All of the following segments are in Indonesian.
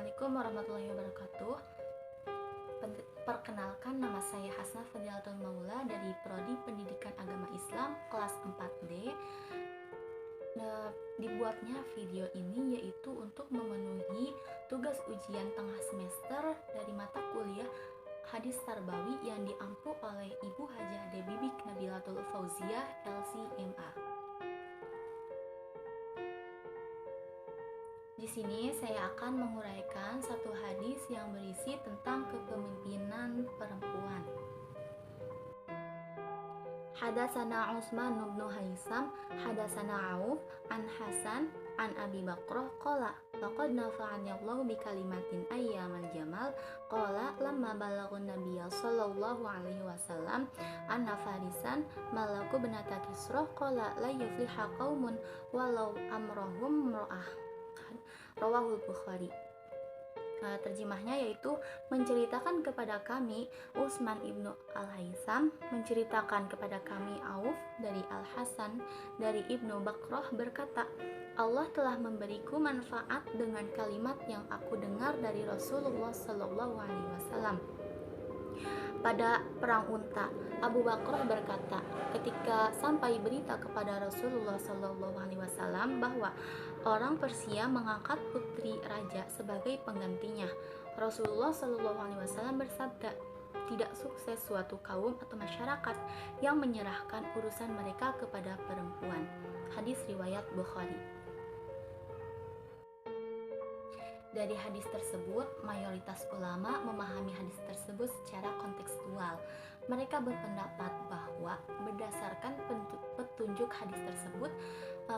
Assalamualaikum warahmatullahi wabarakatuh. Perkenalkan, nama saya Hasnah Fadilatul Maula dari Prodi Pendidikan Agama Islam kelas 4D. Nah, dibuatnya video ini yaitu untuk memenuhi tugas ujian tengah semester dari mata kuliah Hadis Tarbawi yang diampu oleh Ibu Hajah Debibik Nabilatul Fauziah LC.MA. Di sini saya akan menguraikan satu hadis yang berisi tentang kepemimpinan perempuan. Hadatsana Utsman bin Haisam, hadatsana Auf an Hasan an Abi Bakrah qala laqad nafa'ani Allahu bi kalimatin ayyamal jamal qala lamma balagun nabiyya sallallahu alaihi wasallam anna farisan malaku benata kisrah qala la yufliha qaumun walau amrahum ra'ah. Rawahul Bukhari. Terjemahnya yaitu menceritakan kepada kami Utsman ibnu Al-Haisam, menceritakan kepada kami Auf dari Al-Hasan dari Ibnu Bakrah berkata, Allah telah memberiku manfaat dengan kalimat yang aku dengar dari Rasulullah Shallallahu Alaihi Wasallam. Pada perang Unta, Abu Bakrah berkata, ketika sampai berita kepada Rasulullah Shallallahu Alaihi Wasallam bahwa orang Persia mengangkat putri raja sebagai penggantinya, Rasulullah Shallallahu Alaihi Wasallam bersabda, tidak sukses suatu kaum atau masyarakat yang menyerahkan urusan mereka kepada perempuan. Hadis riwayat Bukhari. Dari hadis tersebut, mayoritas ulama memahami hadis tersebut secara kontekstual. Mereka berpendapat bahwa berdasarkan petunjuk hadis tersebut,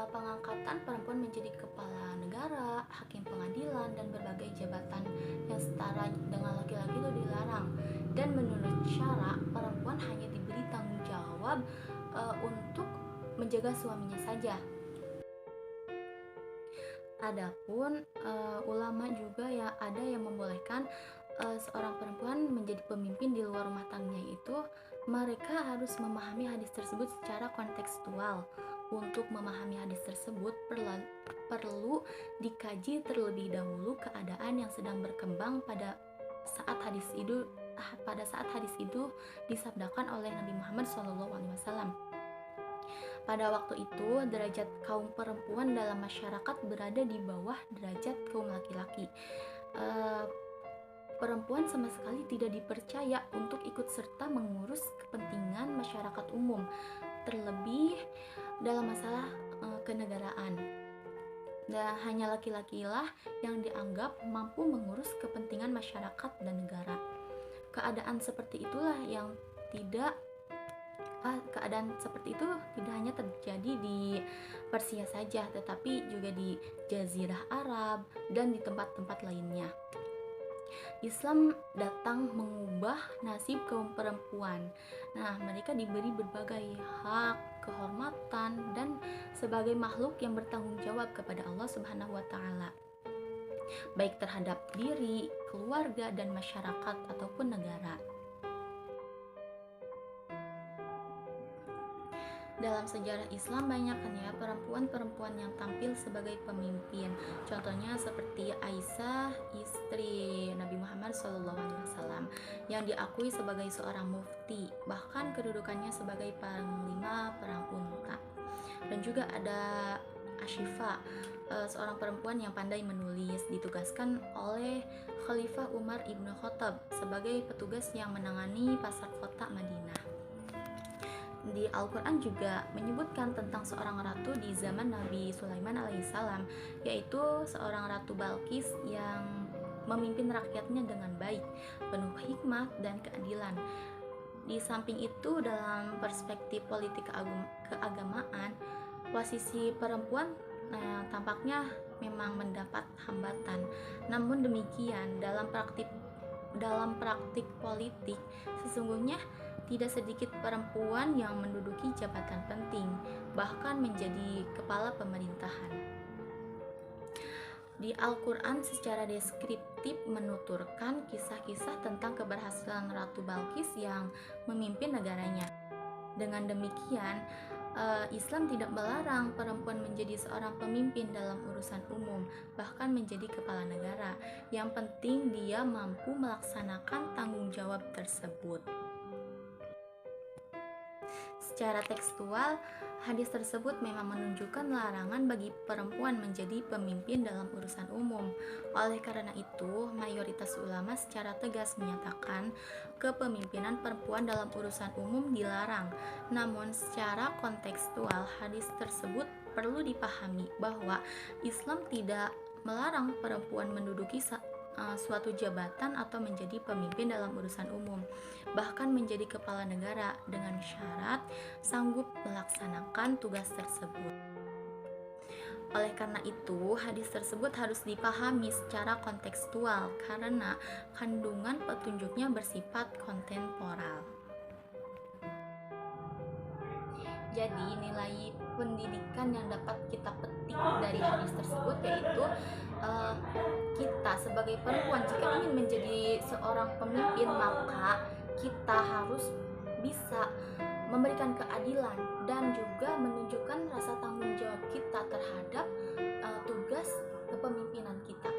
pengangkatan perempuan menjadi kepala negara, hakim pengadilan, dan berbagai jabatan yang setara dengan laki-laki itu dilarang. Dan menurut syara, perempuan hanya diberi tanggung jawab untuk menjaga suaminya saja. Adapun ulama juga ya ada yang membolehkan seorang perempuan menjadi pemimpin di luar rumah tangganya, itu mereka harus memahami hadis tersebut secara kontekstual. Untuk memahami hadis tersebut perlu dikaji terlebih dahulu keadaan yang sedang berkembang pada saat hadis itu disabdakan oleh Nabi Muhammad SAW. Pada waktu itu, derajat kaum perempuan dalam masyarakat berada di bawah derajat kaum laki-laki. Perempuan sama sekali tidak dipercaya untuk ikut serta mengurus kepentingan masyarakat umum, terlebih dalam masalah kenegaraan. Dan hanya laki-lakilah yang dianggap mampu mengurus kepentingan masyarakat dan negara. Keadaan seperti itu tidak hanya terjadi di Persia saja, tetapi juga di Jazirah Arab dan di tempat-tempat lainnya. Islam datang mengubah nasib kaum perempuan. Nah, mereka diberi berbagai hak, kehormatan, dan sebagai makhluk yang bertanggung jawab kepada Allah Subhanahu wa Ta'ala, baik terhadap diri, keluarga, dan masyarakat ataupun negara. Dalam sejarah Islam banyak kan ya perempuan-perempuan yang tampil sebagai pemimpin. Contohnya seperti Aisyah, istri Nabi Muhammad SAW, yang diakui sebagai seorang mufti, bahkan kedudukannya sebagai panglima perang Unta. Dan juga ada Ashifa, seorang perempuan yang pandai menulis, ditugaskan oleh Khalifah Umar ibnu Khattab sebagai petugas yang menangani pasar kota Madinah. Di Al-Quran juga menyebutkan tentang seorang ratu di zaman Nabi Sulaiman alaihissalam, yaitu seorang Ratu Balqis yang memimpin rakyatnya dengan baik, penuh hikmah dan keadilan. Di samping itu, dalam perspektif politik keagamaan, posisi perempuan tampaknya memang mendapat hambatan. Namun demikian, dalam praktik politik, sesungguhnya tidak sedikit perempuan yang menduduki jabatan penting, bahkan menjadi kepala pemerintahan. Di Al-Quran secara deskriptif menuturkan kisah-kisah tentang keberhasilan Ratu Balqis yang memimpin negaranya. Dengan demikian, Islam tidak melarang perempuan menjadi seorang pemimpin dalam urusan umum, bahkan menjadi kepala negara. Yang penting dia mampu melaksanakan tanggung jawab tersebut. Secara tekstual, hadis tersebut memang menunjukkan larangan bagi perempuan menjadi pemimpin dalam urusan umum. Oleh karena itu, mayoritas ulama secara tegas menyatakan kepemimpinan perempuan dalam urusan umum dilarang. Namun, secara kontekstual, hadis tersebut perlu dipahami bahwa Islam tidak melarang perempuan menduduki suatu jabatan atau menjadi pemimpin dalam urusan umum, bahkan menjadi kepala negara dengan syarat sanggup melaksanakan tugas tersebut. Oleh karena itu, hadis tersebut harus dipahami secara kontekstual karena kandungan petunjuknya bersifat kontemporal. Jadi, nilai pendidikan yang dapat kita petik dari hadis tersebut yaitu kita sebagai perempuan jika ingin menjadi seorang pemimpin, maka kita harus bisa memberikan keadilan dan juga menunjukkan rasa tanggung jawab kita terhadap tugas kepemimpinan kita.